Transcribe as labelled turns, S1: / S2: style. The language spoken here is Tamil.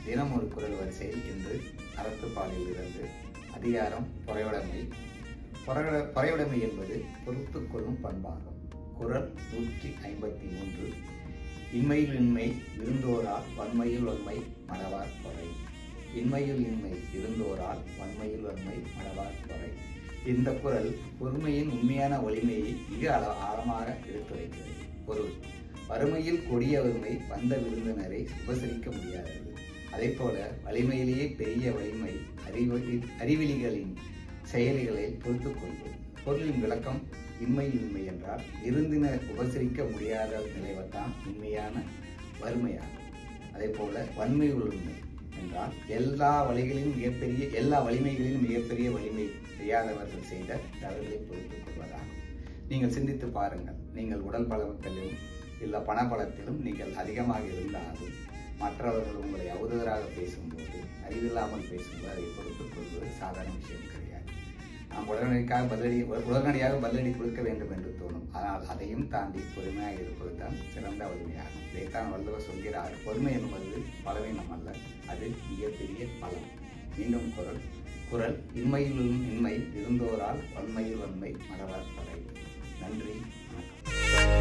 S1: தினம் ஒரு குரல் வரிசையில் இன்று அறத்துப்பாலிலிருந்து அதிகாரம் பொறையுடைமை. பொறையுடைமை என்பது பொறுத்து கொள்ளும் பண்பாகும். குரல் 153. இன்மையில் இன்மை இருந்தோரால் வன்மையில் வன்மை மடவார் பொறை. இன்மையில் இன்மை இருந்தோரால் வன்மையில் வன்மை மடவார் பொறை. இந்த குரல் பொறுமையின் உண்மையான வலிமையை மிக ஆழமாக எடுத்துரைக்கிறது. பொருள்: வறுமையில் கொடிய வறுமை வந்த விருந்தினரை உபசரிக்க முடியாதது. அதே போல வலிமையிலேயே பெரிய வலிமை அறிவிலிகளின் செயலிகளை பொறுத்துக் கொள்வது. பொருளின் விளக்கம்: இன்மையில் இன்மை என்றால் விருந்தினர் உபசரிக்க முடியாத நிலைவத்தான் உண்மையான வறுமையாகும். அதே போல வன்மை உண்மை என்றால் எல்லா வலிமைகளிலும் மிகப்பெரிய வலிமை செய்யாதவர்கள் செய்த தவறுகளை பொறுத்துக் கொள்வதாகும். நீங்கள் சிந்தித்து பாருங்கள். நீங்கள் உடல் பலத்திலும் இல்லை பணபலத்திலும் நீங்கள் அதிகமாக இருந்தாலும் மற்றவர்கள் உங்களை அவதூறாக பேசும்போது, அறிவில்லாமல் பேசும்போது அதை பொறுத்துக் கொள்வது சாதாரண விஷயம் கிடையாது. நாம் உடனடியாக பதிலடி கொடுக்க வேண்டும் என்று தோணும். ஆனால் அதையும் தாண்டி பொறுமையாக இருப்பது தான் சிறந்த வலிமையாகும். இதைத்தான் வள்ளுவர் சொல்கிறார்: பொறுமை என்பது பலவீனம் அல்ல, அது மிகப்பெரிய பலம். மீண்டும் குரல்: இன்மையில் இன்மை இருந்தோரால் வன்மையில் வன்மை மடவார் பொறை. நன்றி, வணக்கம்.